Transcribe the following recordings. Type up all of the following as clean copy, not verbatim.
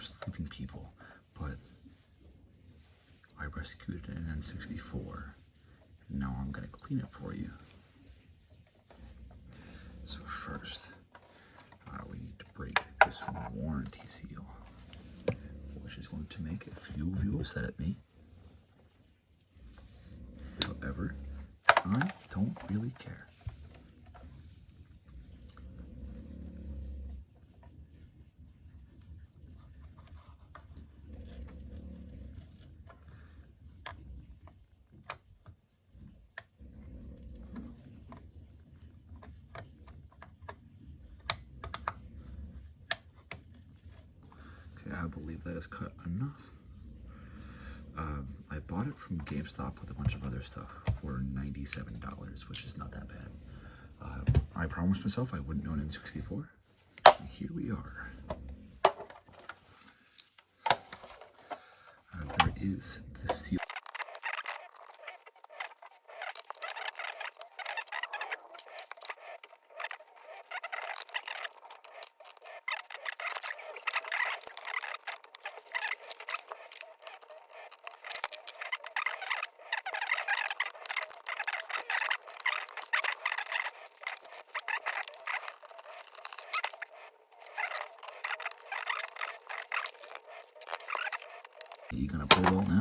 sleeping people, but I rescued an N64. Now I'm gonna clean it for you. So first, we need to break this warranty seal, which is going to make a few of you upset at me. However, I don't really care. Okay, I believe that is cut enough. I bought it from GameStop with a bunch of other stuff for $97, which is not that bad. I promised myself I wouldn't own an N64, and here we are. There is the seal. You gonna pull it all now?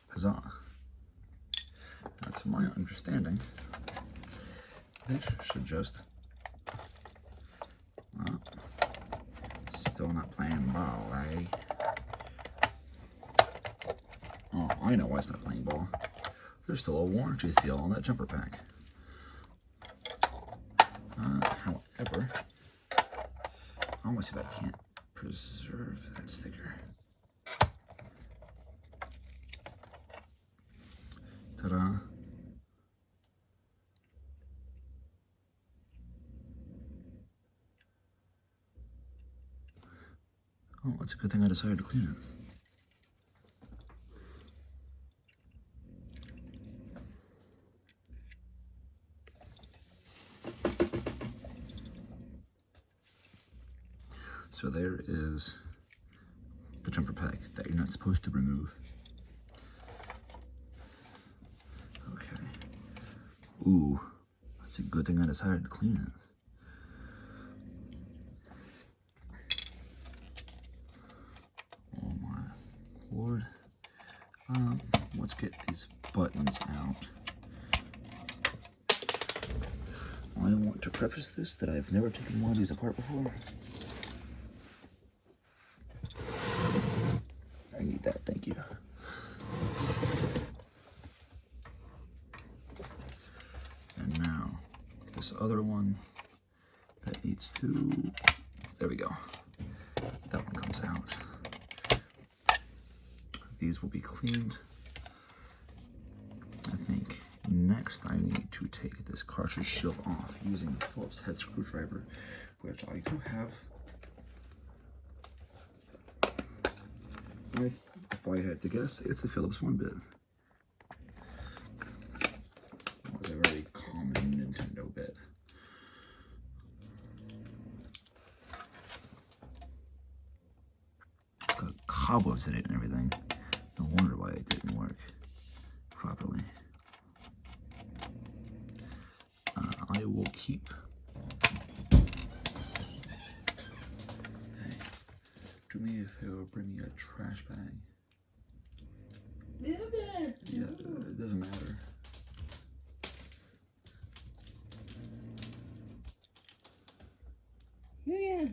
Huzzah. Now, to my understanding, this should just... still not playing ball, eh? Oh, I know why it's not playing ball. There's still a warranty seal on that jumper pack. However, I want to see if I can't preserve that sticker. Ta-da. Oh, it's a good thing I decided to clean it. So there is the jumper pack that you're not supposed to remove. Okay. Ooh, that's a good thing I decided to clean it. Oh my Lord. Let's get these buttons out. I want to preface this that I've never taken one of these apart before. I need that, thank you. And now, this other one that needs to, there we go. That one comes out. These will be cleaned. I think next I need to take this cartridge shield off using a Phillips head screwdriver, which I do have. If I had to guess, it's a Phillips 1-bit. That was a very common Nintendo bit. It's got cobwebs in it and everything. No wonder why it didn't work properly. I will keep. Do me a favor, bring me a trash bag. Yeah, it doesn't matter. Yeah.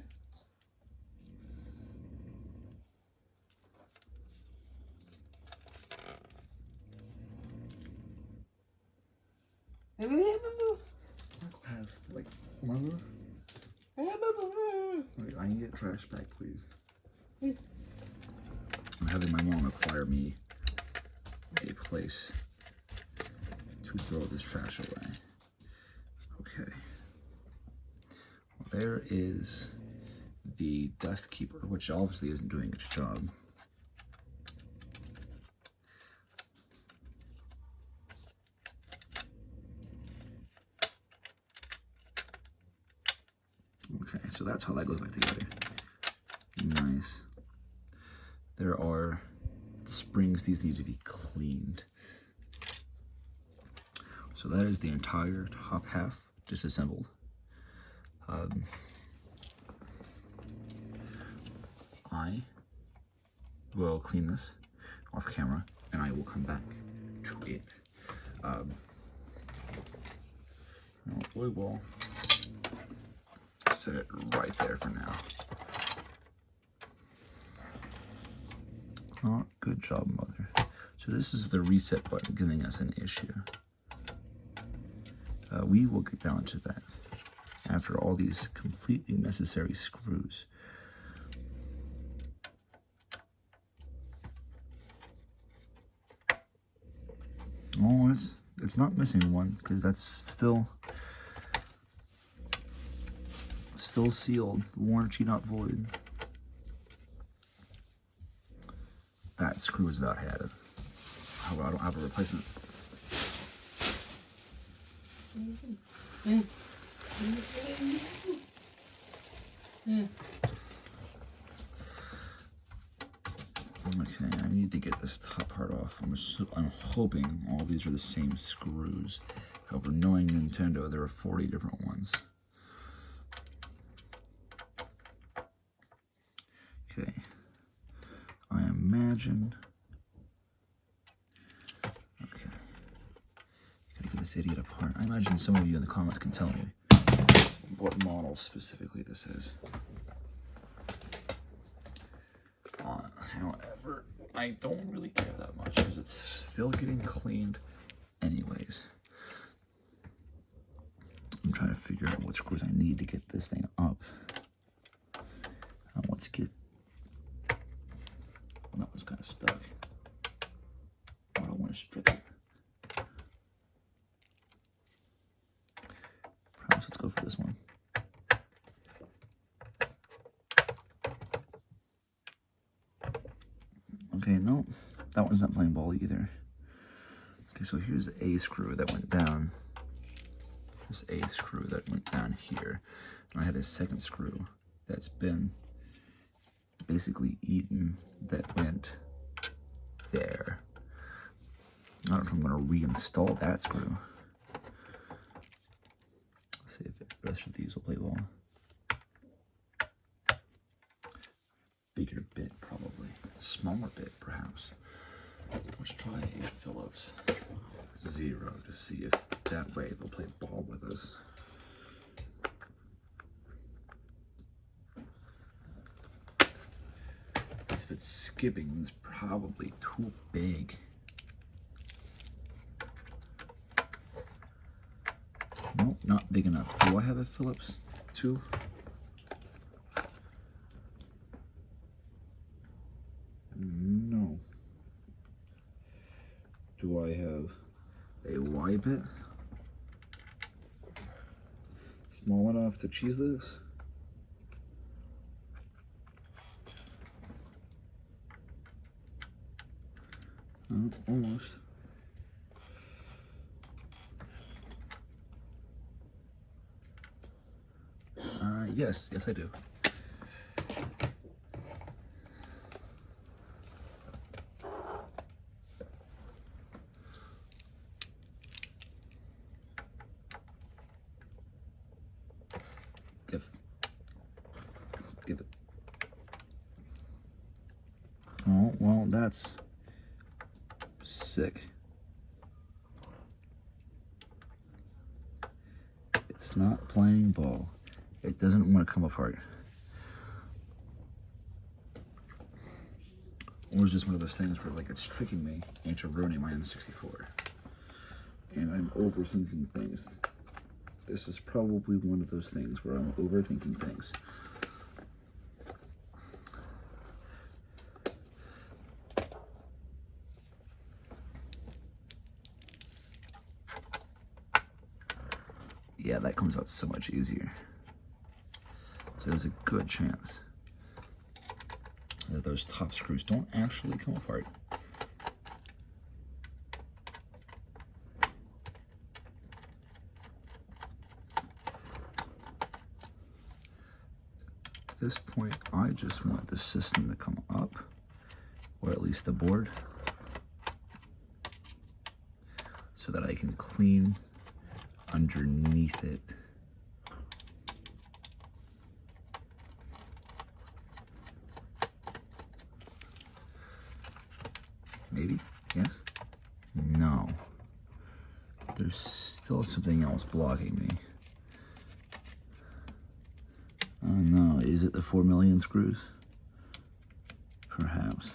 Michael has, like, remember? Wait, I need a trash bag, please. I'm having my mom acquire me a place to throw this trash away. Okay. Well, there is the dust keeper, which obviously isn't doing its job. Okay, so that's how that goes back together. Nice. there are the springs. These need to be cleaned. So that is the entire top half disassembled. I will clean this off camera and I will come back to it. We will set it right there for now. Oh, good job, Mother. So this is the reset button giving us an issue. We will get down to that after all these completely necessary screws. Oh, it's not missing one because that's still sealed. Warranty not void. That screw is about had. I don't have a replacement. Okay, I need to get this top part off. I'm hoping all these are the same screws. However, knowing Nintendo, there are 40 different ones. Okay, I imagine. Okay, gotta get this idiot apart. I imagine some of you in the comments can tell me what model specifically this is. However, I don't really care that much because it's still getting cleaned anyways. I'm trying to figure out what screws I need to get this thing up. Let's get... That one's kind of stuck. I don't want to strip it. Perhaps let's go for this one. Okay, no, that one's not playing ball either. Okay, so here's the A screw that went down. This A screw that went down here. And I had a second screw that's been basically eaten that went there. I don't know if I'm going to reinstall that screw. Let's see if the rest of these will play ball. Bigger bit, probably. Smaller bit, perhaps. Let's try a Phillips 0 to see if that way they'll play ball with us. If it's skipping, it's probably too big. Nope, not big enough. Do I have a Phillips 2? No. Do I have a Y bit? Small enough to cheese this? Almost. Yes, I do. Give it. Oh, well, that's sick. It's not playing ball. It doesn't want to come apart. Or is this one of those things where, like, it's tricking me into ruining my N64? And I'm overthinking things. This is probably one of those things where I'm overthinking things. Yeah, that comes out so much easier. So there's a good chance that those top screws don't actually come apart. At this point, I just want the system to come up or at least the board, so that I can clean underneath it. Maybe? Yes? No. There's still something else blocking me. Oh no, is it the 4 million screws? Perhaps.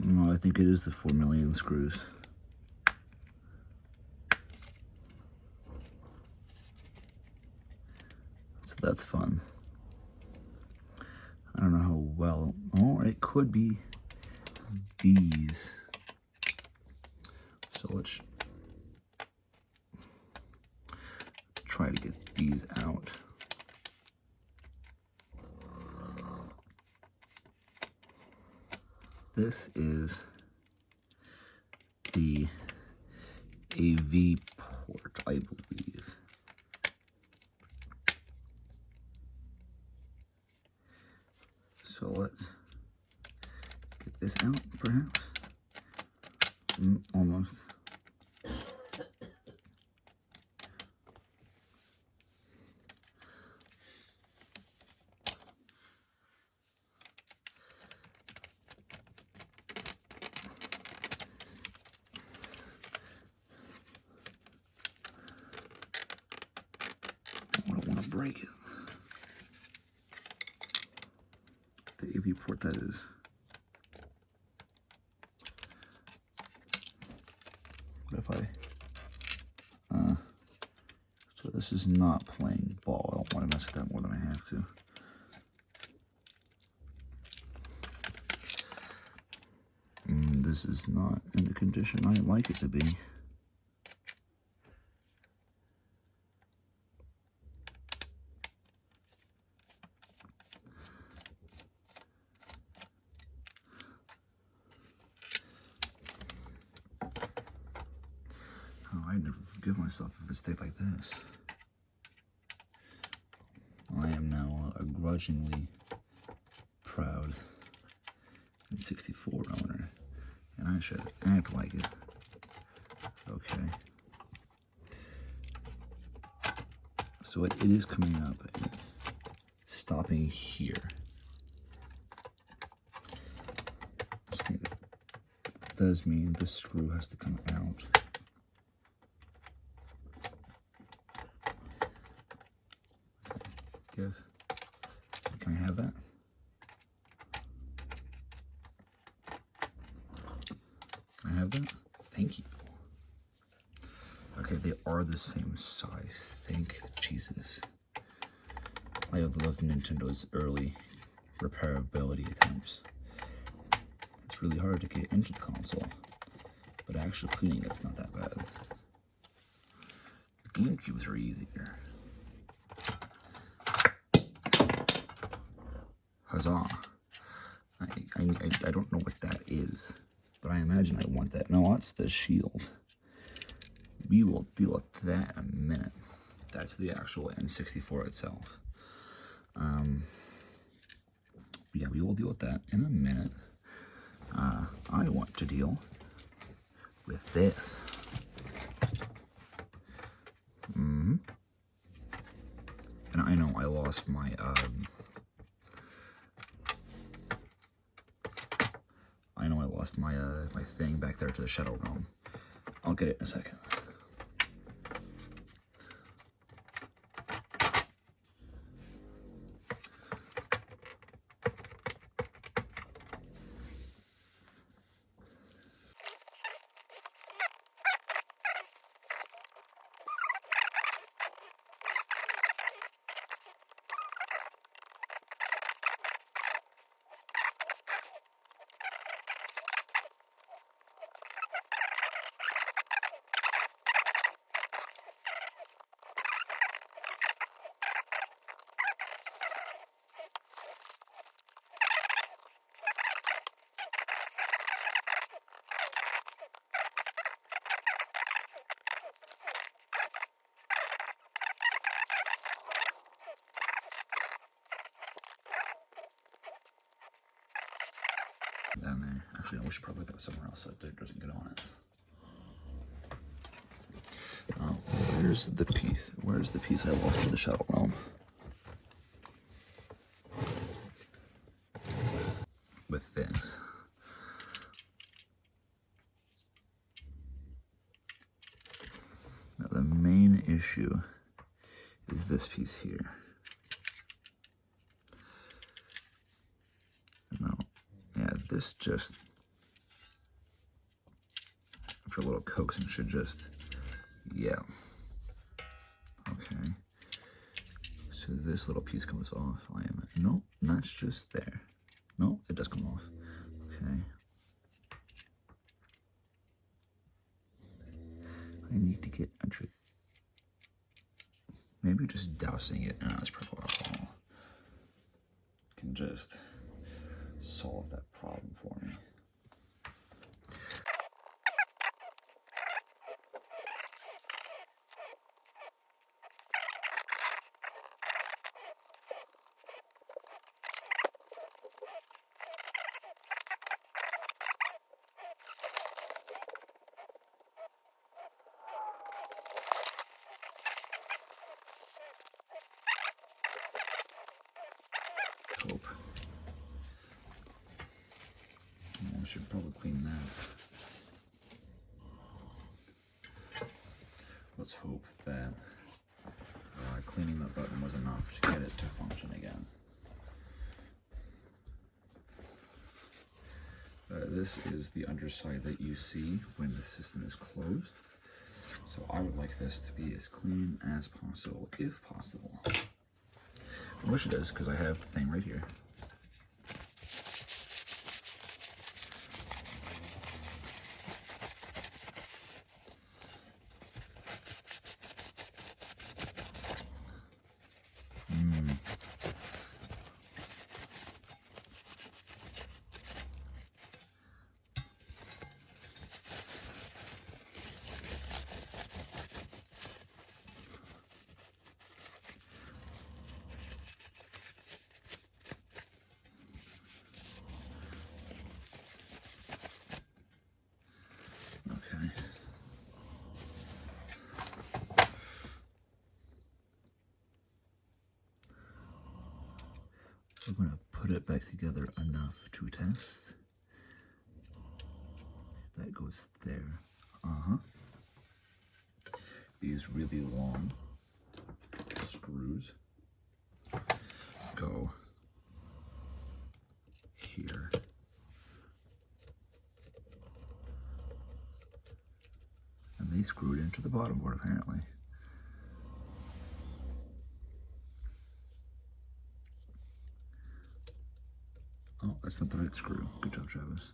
No, I think it is the 4 million screws. So that's fun. I don't know how well, oh, it could be these. So let's try to get these out. This is the AV port, I believe. So let's get this out, perhaps. Almost. I don't want to break it. The AV port, that is. What if I, so this is not playing ball. I don't want to mess with that more than I have to. This is not in the condition I'd like it to be. Oh, I never forgive myself if it stayed like this. I am now a grudgingly proud N64 owner, and I should act like it. Okay. So it is coming up, and it's stopping here. So that does mean this screw has to come out. Can I have that? Can I have that? Thank you. Okay, they are the same size. Thank Jesus. I have loved Nintendo's early repairability attempts. It's really hard to get into the console, but actually cleaning it's not that bad. The GameCubes are easier. Huzzah. I don't know what that is, but I imagine I want that. No, that's the shield. We will deal with that in a minute. That's the actual N64 itself. Yeah, we will deal with that in a minute. I want to deal with this. And I know I lost my my thing back there to the Shadow Realm. I'll get it in a second. Actually, no, we should probably put that somewhere else so it doesn't get on it. Where's the piece? Where's the piece I lost for the Shadow Realm? With this. Now the main issue is this piece here. No, yeah, this just, after a little coaxing, should just, yeah. Okay. So this little piece comes off. Nope, that's just there. No, it does come off. Okay. I need to get under it. Maybe just dousing it in isopropyl alcohol can just solve that problem for me. Hope. I should probably clean that. Let's hope that cleaning the button was enough to get it to function again. This is the underside that you see when the system is closed. So I would like this to be as clean as possible, if possible. I wish it is, because I have the thing right here. Okay. We're going to put it back together enough to test. That goes there. These really long screws go here. And they screwed into the bottom board apparently. Oh, that's not the right screw. Good job, Travis.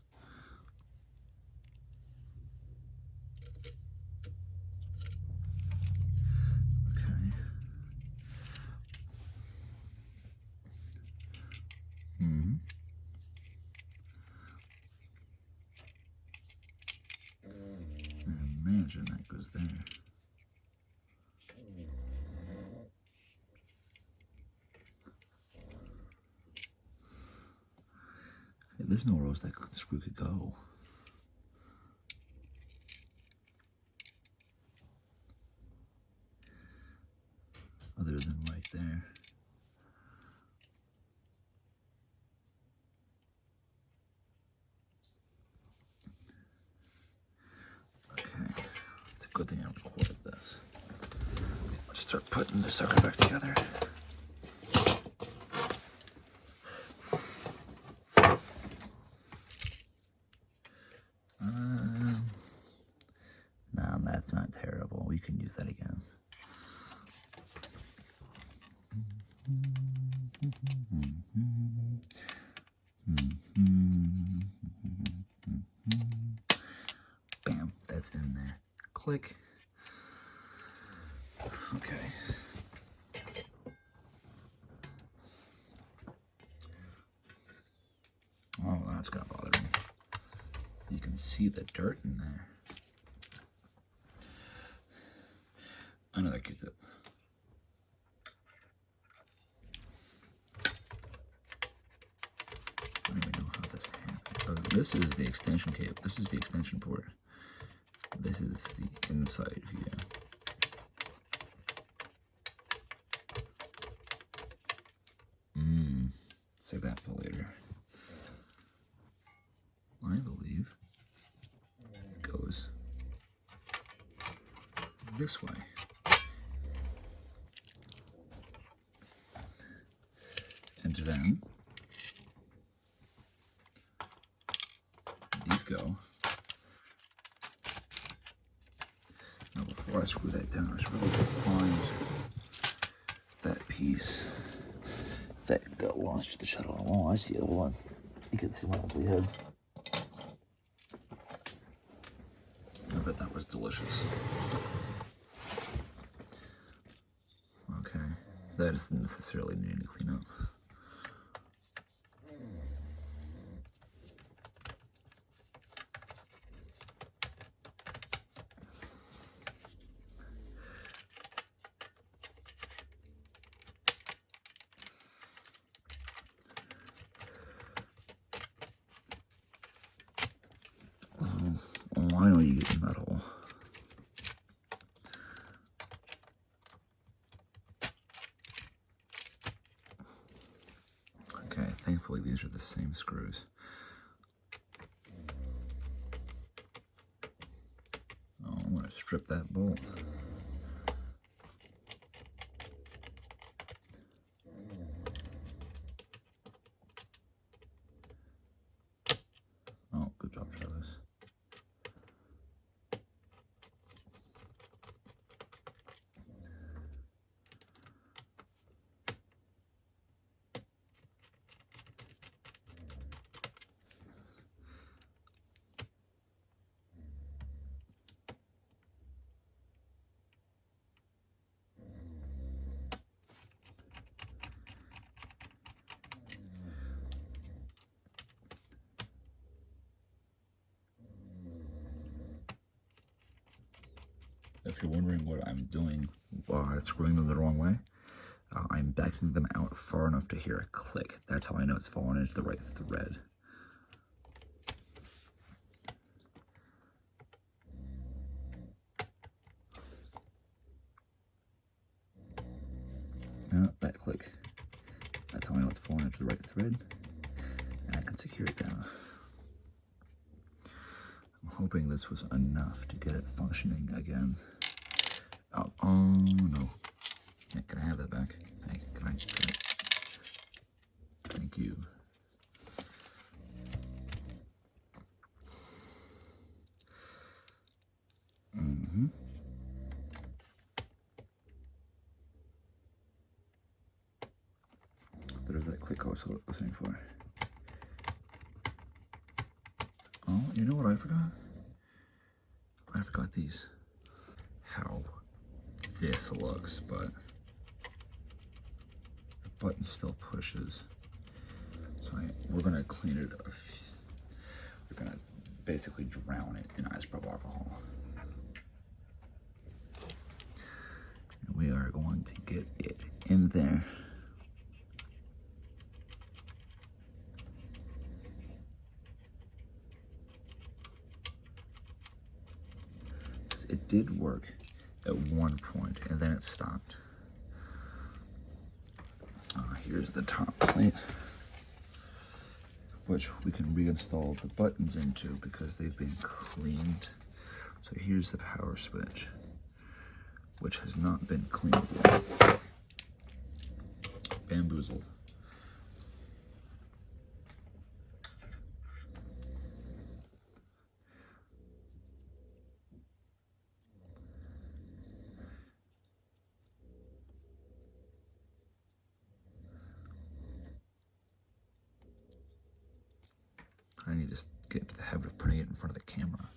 Okay. I imagine that goes there. Hey, there's nowhere else that screw could go. Other than right there. Okay, it's a good thing I recorded this. Let's start putting the sucker back together. No, that's not terrible. We can use that again. Bam, that's in there. Click. Okay. Oh, that's gonna bother me. You can see the dirt in there. Another Q-tip. I don't even know how this happens. So this is the extension cable. This is the extension port. This is the inside view. Save that for later. I believe it goes this way. And then these go. Now before I screw that down, I should really find that piece that got launched to the shuttle. Oh, I see it. Hold on. You can see my ugly head. I bet that was delicious. Okay. That doesn't necessarily need any cleanup. Oh, I know you get metal. Okay, thankfully these are the same screws. Oh, I'm going to strip that bolt. Oh, good job, Travis. If you're wondering what I'm doing while screwing them the wrong way, I'm backing them out far enough to hear a click. That's how I know it's fallen into the right thread. Now that click. That's how I know it's fallen into the right thread. And I can secure it down. I'm hoping this was enough to get it functioning again. Oh no. Yeah, can I have that back? Hey, can I? Thank you. There's that click I was listening for. Oh, you know what I forgot? I forgot these. How this looks, but the button still pushes. So we're gonna clean it up. We're gonna basically drown it in isopropyl alcohol. And we are going to get it in there. It did work at one point and then it stopped. Here's the top plate, which we can reinstall the buttons into because they've been cleaned. So here's the power switch, which has not been cleaned yet. Bamboozled. I need to get into the habit of putting it in front of the camera.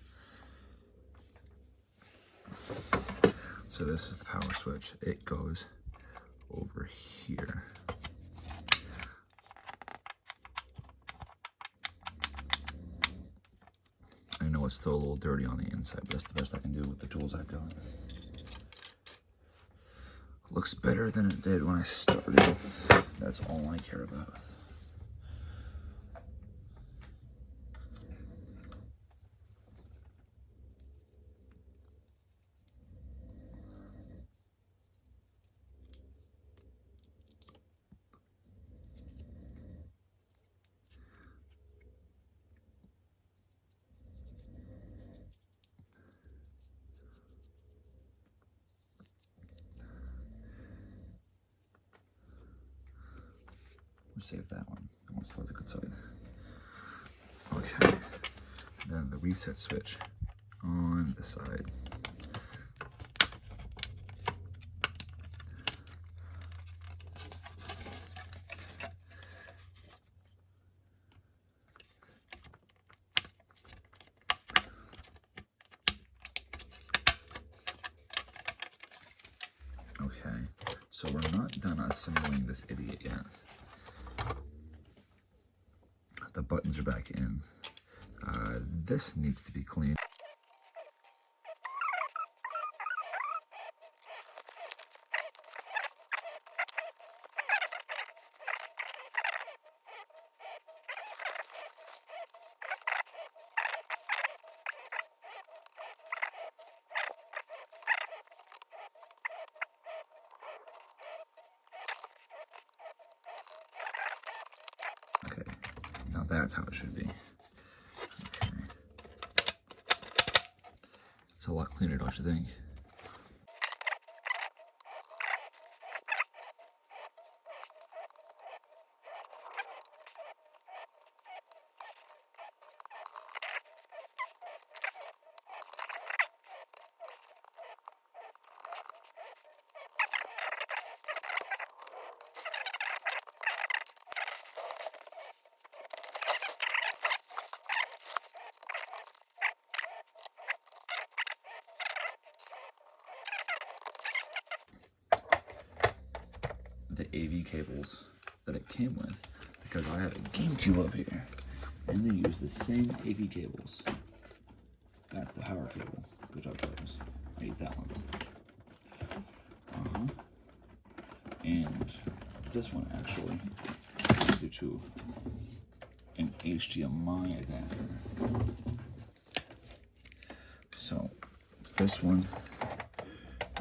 So this is the power switch. It goes over here. I know it's still a little dirty on the inside, but that's the best I can do with the tools I've got. Looks better than it did when I started. That's all I care about. We'll save that one. That one's towards the good side. Okay. Then the reset switch on the side. Okay, so we're not done assembling this idiot yet. The buttons are back in. This needs to be cleaned. Okay, now that's how it should be. Okay. It's a lot cleaner, don't you think? The AV cables that it came with, because I have a GameCube up here and they use the same AV cables. That's the power cable. Good job, Travis. I ate that one. And this one actually connects you to an HDMI adapter. So this one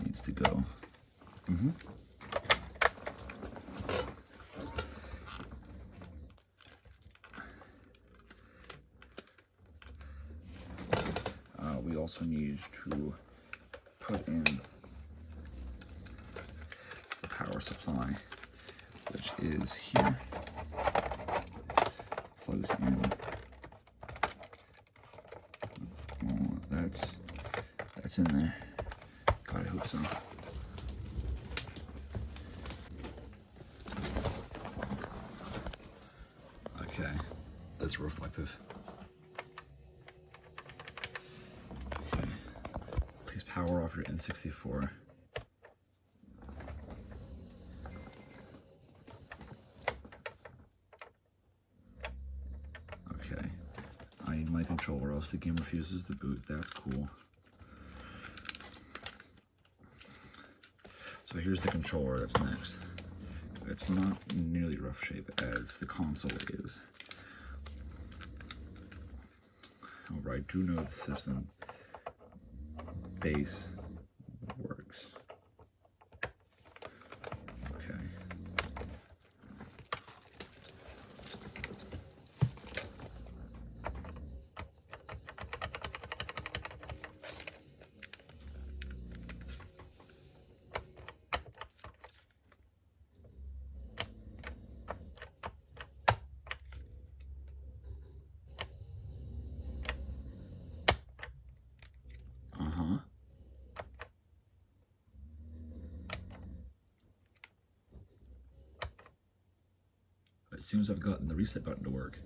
needs to go. We also need to put in the power supply, which is here. Plugs in. Oh, that's in there. God, I hope so. Okay, that's reflective. Power off your N64. Okay, I need my controller, else the game refuses to boot. That's cool. So here's the controller that's next. It's not nearly rough shape as the console is. However, I do know the system base works. Okay. It seems I've gotten the reset button to work.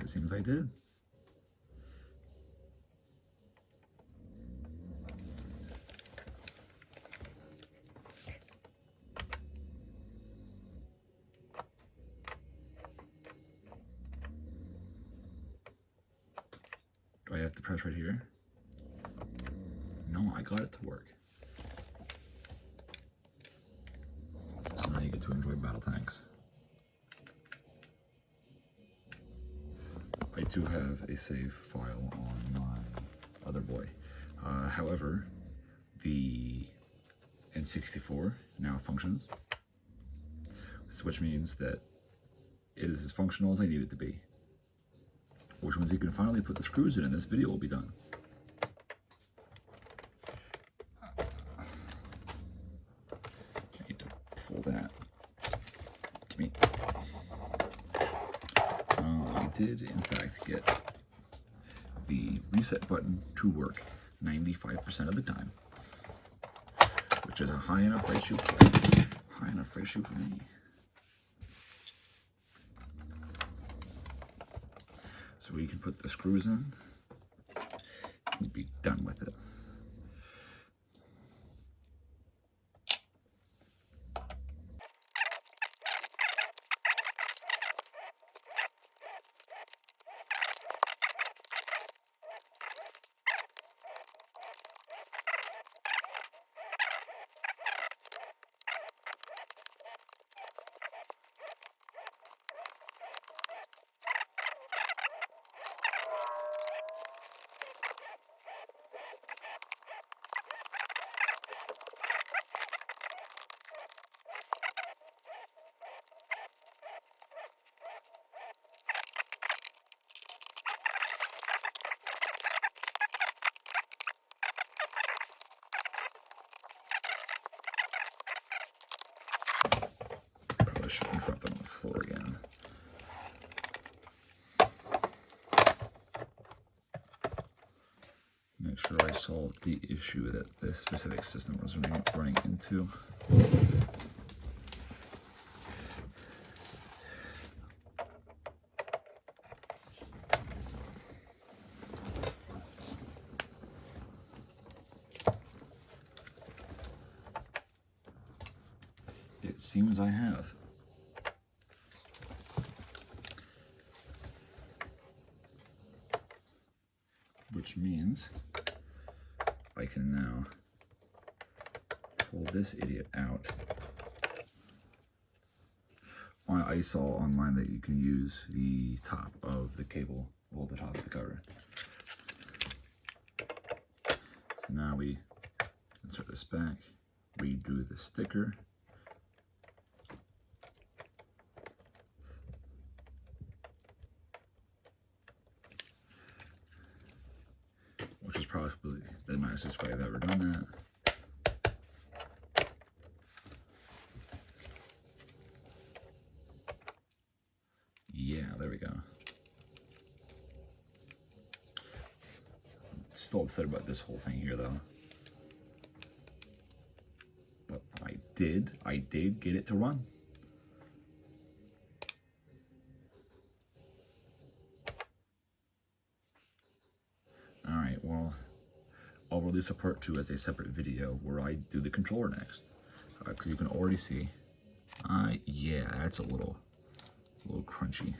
It seems I did. Do I have to press right here? No, I got it to work. So now you get to enjoy battle tanks. I do have a save file on my other boy. However, the N64 now functions, which means that it is as functional as I need it to be. Which means you can finally put the screws in and this video will be done. reset button to work 95% of the time, which is a high enough ratio for me. So we can put the screws in and be done with it. Probably shouldn't drop them on the floor again. Make sure I solved the issue that this specific system was running into. It seems I have. Which means I can now pull this idiot out. I saw online that you can use the top of the cable, well, the top of the cover. So now we insert this back, redo the sticker. Which is probably the nicest way I've ever done that. Yeah, there we go. Still upset about this whole thing here though. But I did get it to run. Alright, well, I'll release a part 2 as a separate video where I do the controller next. Because you can already see, yeah, that's a little crunchy.